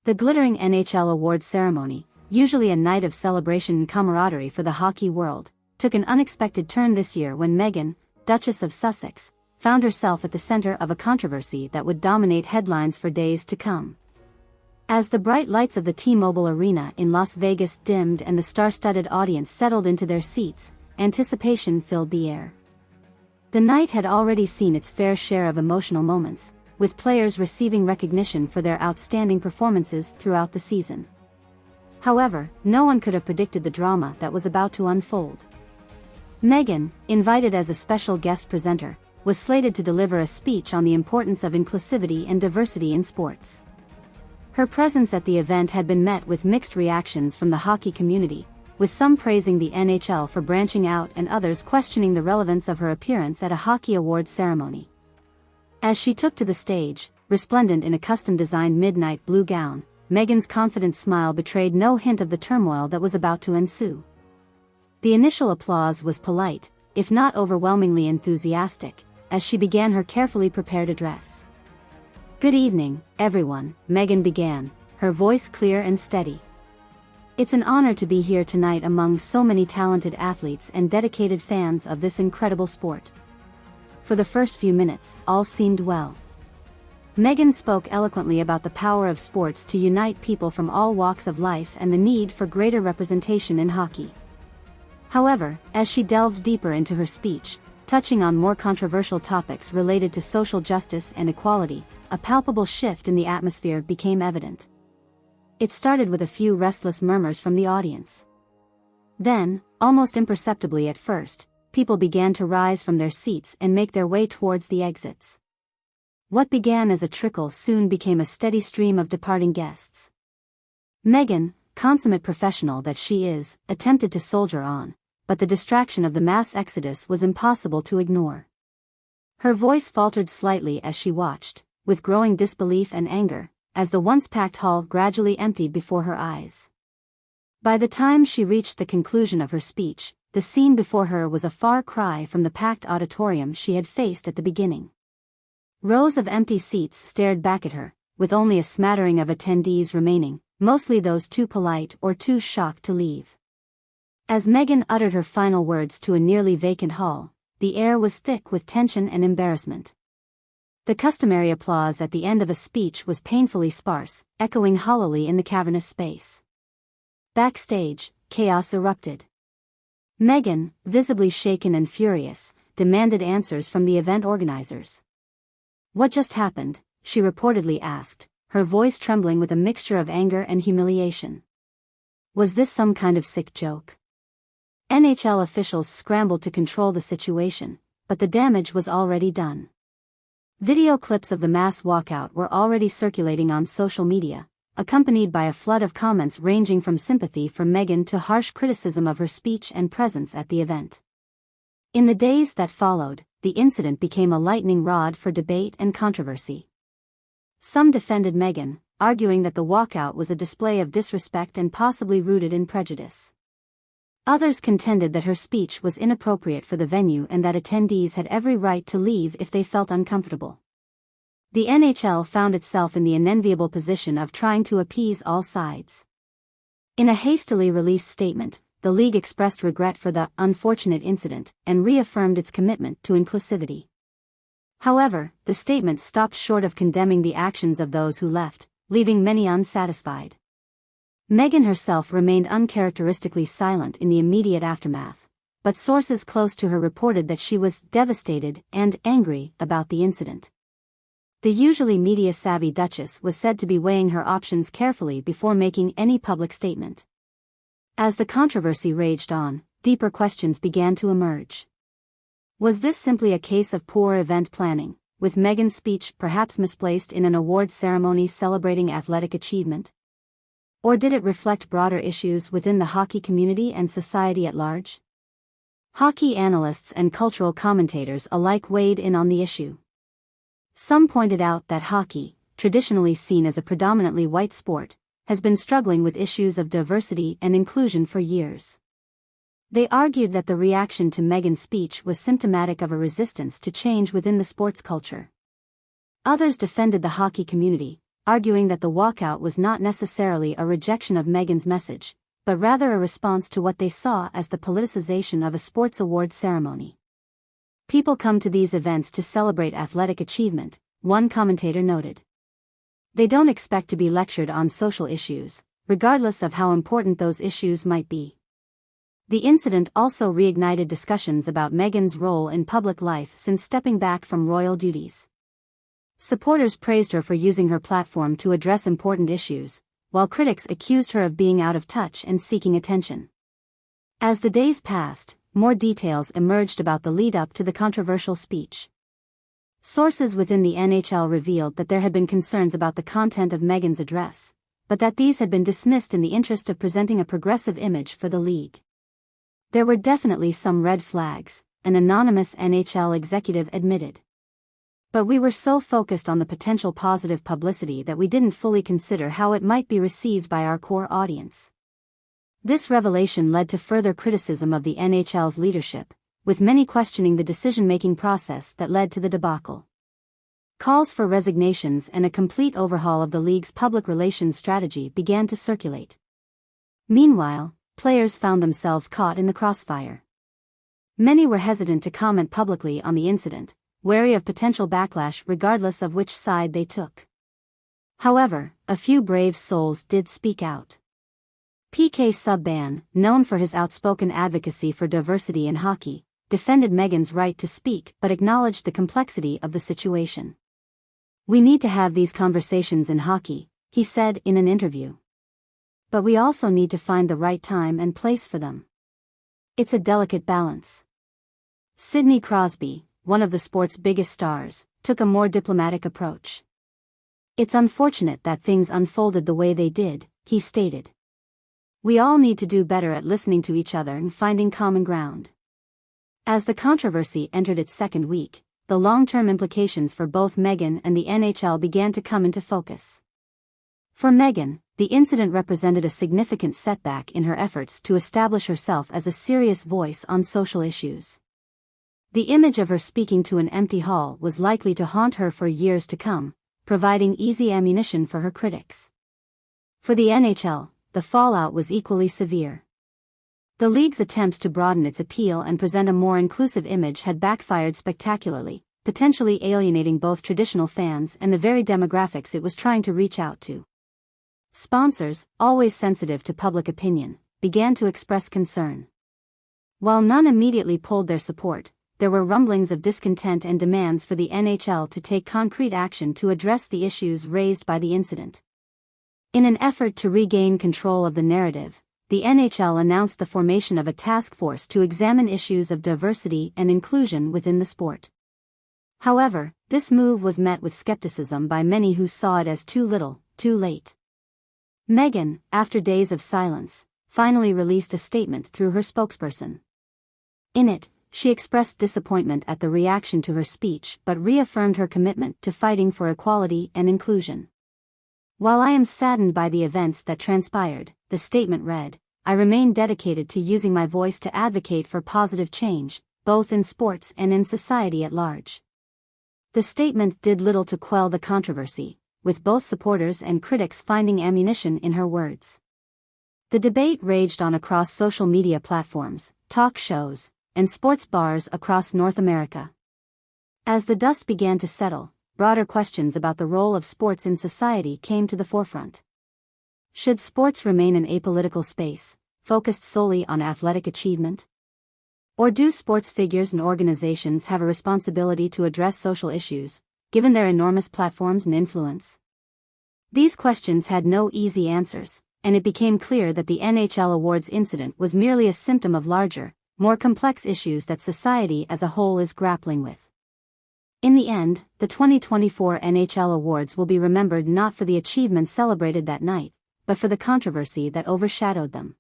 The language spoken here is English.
The glittering NHL award ceremony, usually a night of celebration and camaraderie for the hockey world, took an unexpected turn this year when Meghan, Duchess of Sussex, found herself at the center of a controversy that would dominate headlines for days to come. As the bright lights of the T-Mobile Arena in Las Vegas dimmed and the star-studded audience settled into their seats, anticipation filled the air. The night had already seen its fair share of emotional moments, with players receiving recognition for their outstanding performances throughout the season. However, no one could have predicted the drama that was about to unfold. Meghan, invited as a special guest presenter, was slated to deliver a speech on the importance of inclusivity and diversity in sports. Her presence at the event had been met with mixed reactions from the hockey community, with some praising the NHL for branching out and others questioning the relevance of her appearance at a hockey awards ceremony. As she took to the stage, resplendent in a custom-designed midnight blue gown, Meghan's confident smile betrayed no hint of the turmoil that was about to ensue. The initial applause was polite, if not overwhelmingly enthusiastic, as she began her carefully prepared address. "Good evening, everyone," Meghan began, her voice clear and steady. "It's an honor to be here tonight among so many talented athletes and dedicated fans of this incredible sport." For the first few minutes, all seemed well. Meghan spoke eloquently about the power of sports to unite people from all walks of life and the need for greater representation in hockey. However, as she delved deeper into her speech, touching on more controversial topics related to social justice and equality, a palpable shift in the atmosphere became evident. It started with a few restless murmurs from the audience. Then, almost imperceptibly at first, people began to rise from their seats and make their way towards the exits. What began as a trickle soon became a steady stream of departing guests. Meghan, consummate professional that she is, attempted to soldier on, but the distraction of the mass exodus was impossible to ignore. Her voice faltered slightly as she watched, with growing disbelief and anger, as the once-packed hall gradually emptied before her eyes. By the time she reached the conclusion of her speech, the scene before her was a far cry from the packed auditorium she had faced at the beginning. Rows of empty seats stared back at her, with only a smattering of attendees remaining, mostly those too polite or too shocked to leave. As Meghan uttered her final words to a nearly vacant hall, the air was thick with tension and embarrassment. The customary applause at the end of a speech was painfully sparse, echoing hollowly in the cavernous space. Backstage, chaos erupted. Meghan, visibly shaken and furious, demanded answers from the event organizers. "What just happened?" she reportedly asked, her voice trembling with a mixture of anger and humiliation. Was this some kind of sick joke? NHL officials scrambled to control the situation, but the damage was already done. Video clips of the mass walkout were already circulating on social media, accompanied by a flood of comments ranging from sympathy for Meghan to harsh criticism of her speech and presence at the event. In the days that followed, the incident became a lightning rod for debate and controversy. Some defended Meghan, arguing that the walkout was a display of disrespect and possibly rooted in prejudice. Others contended that her speech was inappropriate for the venue and that attendees had every right to leave if they felt uncomfortable. The NHL found itself in the unenviable position of trying to appease all sides. In a hastily released statement, the league expressed regret for the unfortunate incident and reaffirmed its commitment to inclusivity. However, the statement stopped short of condemning the actions of those who left, leaving many unsatisfied. Meghan herself remained uncharacteristically silent in the immediate aftermath, but sources close to her reported that she was devastated and angry about the incident. The usually media-savvy Duchess was said to be weighing her options carefully before making any public statement. As the controversy raged on, deeper questions began to emerge. Was this simply a case of poor event planning, with Meghan's speech perhaps misplaced in an awards ceremony celebrating athletic achievement? Or did it reflect broader issues within the hockey community and society at large? Hockey analysts and cultural commentators alike weighed in on the issue. Some pointed out that hockey, traditionally seen as a predominantly white sport, has been struggling with issues of diversity and inclusion for years. They argued that the reaction to Meghan's speech was symptomatic of a resistance to change within the sports culture. Others defended the hockey community, arguing that the walkout was not necessarily a rejection of Meghan's message, but rather a response to what they saw as the politicization of a sports awards ceremony. People come to these events to celebrate athletic achievement, one commentator noted. They don't expect to be lectured on social issues, regardless of how important those issues might be. The incident also reignited discussions about Meghan's role in public life since stepping back from royal duties. Supporters praised her for using her platform to address important issues, while critics accused her of being out of touch and seeking attention. As the days passed, more details emerged about the lead-up to the controversial speech. Sources within the NHL revealed that there had been concerns about the content of Meghan's address, but that these had been dismissed in the interest of presenting a progressive image for the league. There were definitely some red flags, an anonymous NHL executive admitted. But we were so focused on the potential positive publicity that we didn't fully consider how it might be received by our core audience. This revelation led to further criticism of the NHL's leadership, with many questioning the decision-making process that led to the debacle. Calls for resignations and a complete overhaul of the league's public relations strategy began to circulate. Meanwhile, players found themselves caught in the crossfire. Many were hesitant to comment publicly on the incident, wary of potential backlash regardless of which side they took. However, a few brave souls did speak out. PK Subban, known for his outspoken advocacy for diversity in hockey, defended Meghan's right to speak but acknowledged the complexity of the situation. "We need to have these conversations in hockey," he said in an interview. "But we also need to find the right time and place for them. It's a delicate balance." Sidney Crosby, one of the sport's biggest stars, took a more diplomatic approach. "It's unfortunate that things unfolded the way they did," he stated. "We all need to do better at listening to each other and finding common ground." As the controversy entered its second week, the long-term implications for both Meghan and the NHL began to come into focus. For Meghan, the incident represented a significant setback in her efforts to establish herself as a serious voice on social issues. The image of her speaking to an empty hall was likely to haunt her for years to come, providing easy ammunition for her critics. For the NHL, the fallout was equally severe. The league's attempts to broaden its appeal and present a more inclusive image had backfired spectacularly, potentially alienating both traditional fans and the very demographics it was trying to reach out to. Sponsors, always sensitive to public opinion, began to express concern. While none immediately pulled their support, there were rumblings of discontent and demands for the NHL to take concrete action to address the issues raised by the incident. In an effort to regain control of the narrative, the NHL announced the formation of a task force to examine issues of diversity and inclusion within the sport. However, this move was met with skepticism by many who saw it as too little, too late. Meghan, after days of silence, finally released a statement through her spokesperson. In it, she expressed disappointment at the reaction to her speech but reaffirmed her commitment to fighting for equality and inclusion. "While I am saddened by the events that transpired," the statement read, "I remain dedicated to using my voice to advocate for positive change, both in sports and in society at large." The statement did little to quell the controversy, with both supporters and critics finding ammunition in her words. The debate raged on across social media platforms, talk shows, and sports bars across North America. As the dust began to settle, broader questions about the role of sports in society came to the forefront. Should sports remain an apolitical space, focused solely on athletic achievement? Or do sports figures and organizations have a responsibility to address social issues, given their enormous platforms and influence? These questions had no easy answers, and it became clear that the NHL awards incident was merely a symptom of larger, more complex issues that society as a whole is grappling with. In the end, the 2024 NHL awards will be remembered not for the achievements celebrated that night, but for the controversy that overshadowed them.